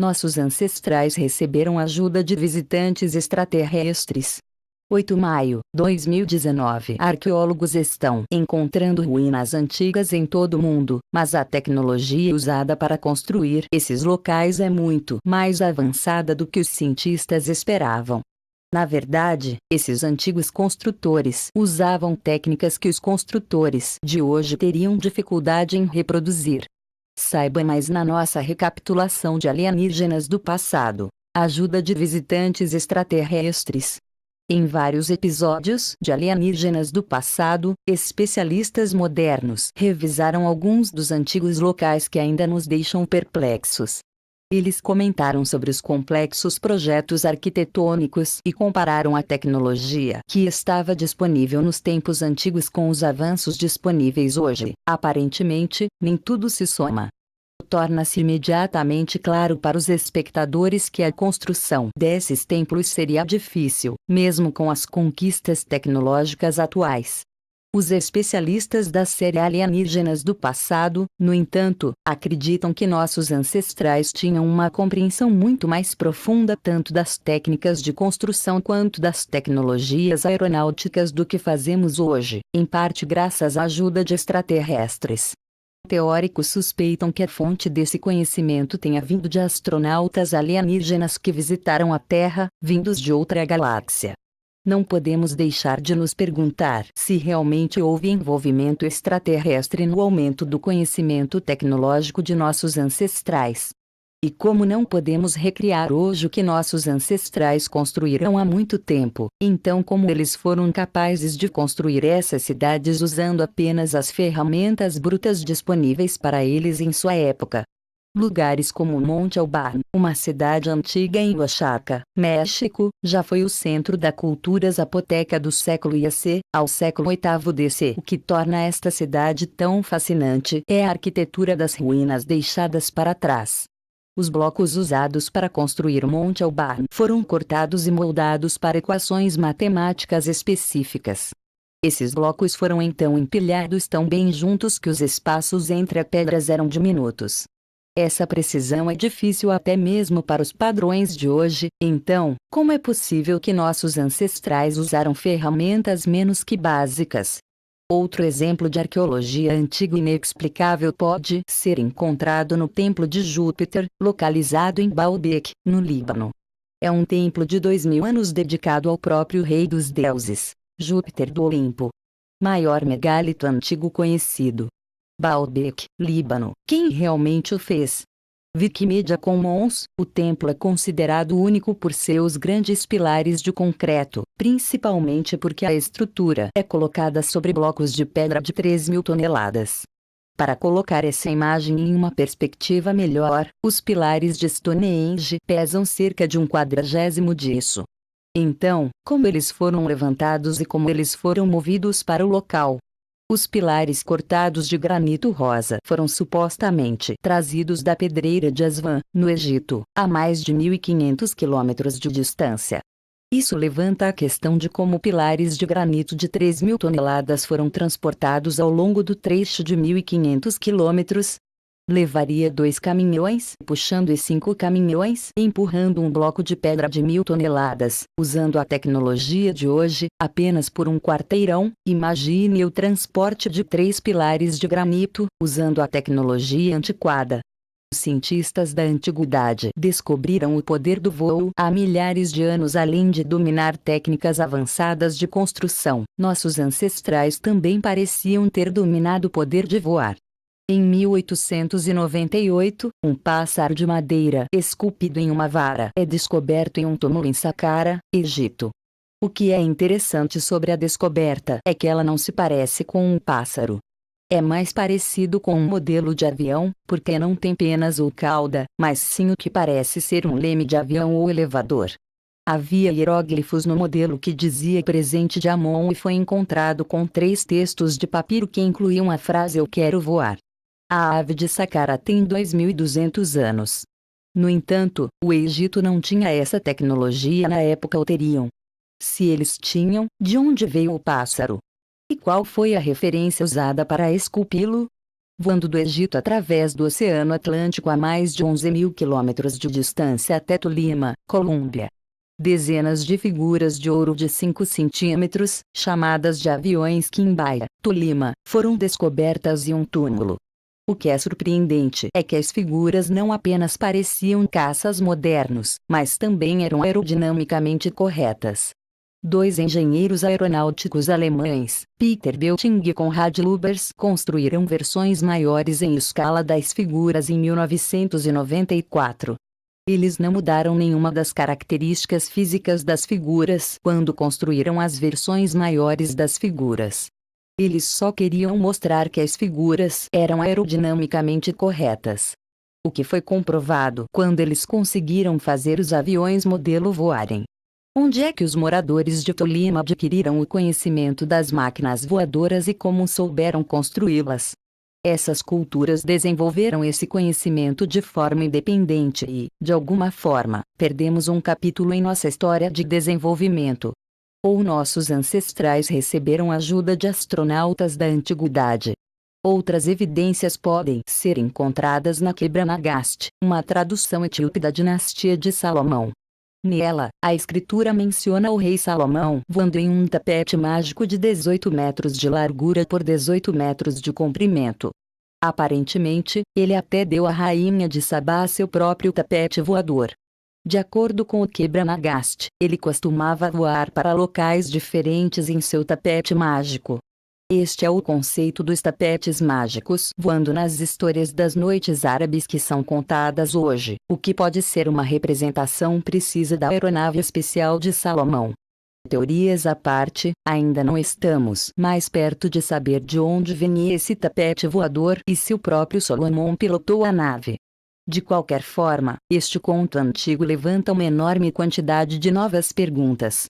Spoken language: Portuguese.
nossos ancestrais receberam ajuda de visitantes extraterrestres. 8 de maio, 2019. Arqueólogos estão encontrando ruínas antigas em todo o mundo, mas a tecnologia usada para construir esses locais é muito mais avançada do que os cientistas esperavam. Na verdade, esses antigos construtores usavam técnicas que os construtores de hoje teriam dificuldade em reproduzir. Saiba mais na nossa recapitulação de alienígenas do passado. Ajuda de visitantes extraterrestres. Em vários episódios de Alienígenas do Passado, especialistas modernos revisaram alguns dos antigos locais que ainda nos deixam perplexos. Eles comentaram sobre os complexos projetos arquitetônicos e compararam a tecnologia que estava disponível nos tempos antigos com os avanços disponíveis hoje. Aparentemente, nem tudo se soma. Torna-se imediatamente claro para os espectadores que a construção desses templos seria difícil, mesmo com as conquistas tecnológicas atuais. Os especialistas da série Alienígenas do Passado, no entanto, acreditam que nossos ancestrais tinham uma compreensão muito mais profunda tanto das técnicas de construção quanto das tecnologias aeronáuticas do que fazemos hoje, em parte graças à ajuda de extraterrestres. Teóricos suspeitam que a fonte desse conhecimento tenha vindo de astronautas alienígenas que visitaram a Terra, vindos de outra galáxia. Não podemos deixar de nos perguntar se realmente houve envolvimento extraterrestre no aumento do conhecimento tecnológico de nossos ancestrais. E como não podemos recriar hoje o que nossos ancestrais construíram há muito tempo, então como eles foram capazes de construir essas cidades usando apenas as ferramentas brutas disponíveis para eles em sua época? Lugares como Monte Auburn, uma cidade antiga em Oaxaca, México, já foi o centro da cultura zapoteca do século IC ao século VIII DC. O que torna esta cidade tão fascinante é a arquitetura das ruínas deixadas para trás. Os blocos usados para construir Monte Auburn foram cortados e moldados para equações matemáticas específicas. Esses blocos foram então empilhados tão bem juntos que os espaços entre as pedras eram diminutos. Essa precisão é difícil até mesmo para os padrões de hoje, então, como é possível que nossos ancestrais usaram ferramentas menos que básicas? Outro exemplo de arqueologia antiga inexplicável pode ser encontrado no Templo de Júpiter, localizado em Baalbek, no Líbano. É um templo de 2000 anos dedicado ao próprio rei dos deuses, Júpiter do Olimpo. Maior megalito antigo conhecido. Baalbek, Líbano. Quem realmente o fez? Wikimedia Commons. O templo é considerado único por seus grandes pilares de concreto, principalmente porque a estrutura é colocada sobre blocos de pedra de 3.000 toneladas. Para colocar essa imagem em uma perspectiva melhor, os pilares de Stonehenge pesam cerca de 1/40 disso. Então, como eles foram levantados e como eles foram movidos para o local? Os pilares cortados de granito rosa foram supostamente trazidos da pedreira de Aswan, no Egito, a mais de 1.500 quilômetros de distância. Isso levanta a questão de como pilares de granito de 3.000 toneladas foram transportados ao longo do trecho de 1.500 quilômetros. Levaria 2 caminhões puxando e 5 caminhões empurrando um bloco de pedra de 1.000 toneladas, usando a tecnologia de hoje, apenas por um quarteirão. Imagine o transporte de 3 pilares de granito, usando a tecnologia antiquada. Os cientistas da antiguidade descobriram o poder do voo há milhares de anos. Além de dominar técnicas avançadas de construção, nossos ancestrais também pareciam ter dominado o poder de voar. Em 1898, um pássaro de madeira esculpido em uma vara é descoberto em um túmulo em Saqqara, Egito. O que é interessante sobre a descoberta é que ela não se parece com um pássaro. É mais parecido com um modelo de avião, porque não tem penas ou cauda, mas sim o que parece ser um leme de avião ou elevador. Havia hieróglifos no modelo que dizia presente de Amon e foi encontrado com 3 textos de papiro que incluíam a frase "Eu quero voar". A ave de Saqqara tem 2.200 anos. No entanto, o Egito não tinha essa tecnologia na época ou teriam. Se eles tinham, de onde veio o pássaro? E qual foi a referência usada para esculpi-lo? voando do Egito através do Oceano Atlântico a mais de 11.000 quilômetros de distância até Tolima, Colômbia. Dezenas de figuras de ouro de 5 centímetros, chamadas de aviões Quimbaia, Tolima, foram descobertas em um túmulo. O que é surpreendente é que as figuras não apenas pareciam caças modernos, mas também eram aerodinamicamente corretas. 2 engenheiros aeronáuticos alemães, Peter Belting e Konrad Lubers, construíram versões maiores em escala das figuras em 1994. Eles não mudaram nenhuma das características físicas das figuras quando construíram as versões maiores das figuras. Eles só queriam mostrar que as figuras eram aerodinamicamente corretas. O que foi comprovado quando eles conseguiram fazer os aviões modelo voarem. Onde é que os moradores de Tolima adquiriram o conhecimento das máquinas voadoras e como souberam construí-las? Essas culturas desenvolveram esse conhecimento de forma independente e, de alguma forma, perdemos um capítulo em nossa história de desenvolvimento. Ou nossos ancestrais receberam ajuda de astronautas da antiguidade. Outras evidências podem ser encontradas na Quebra Nagast, uma tradução etíope da dinastia de Salomão. Nela, a escritura menciona o rei Salomão voando em um tapete mágico de 18 metros de largura por 18 metros de comprimento. Aparentemente, ele até deu à rainha de Sabá seu próprio tapete voador. De acordo com o Quebra Nagast, ele costumava voar para locais diferentes em seu tapete mágico. Este é o conceito dos tapetes mágicos voando nas histórias das noites árabes que são contadas hoje, o que pode ser uma representação precisa da aeronave especial de Salomão. Teorias à parte, ainda não estamos mais perto de saber de onde vinha esse tapete voador e se o próprio Salomão pilotou a nave. De qualquer forma, este conto antigo levanta uma enorme quantidade de novas perguntas.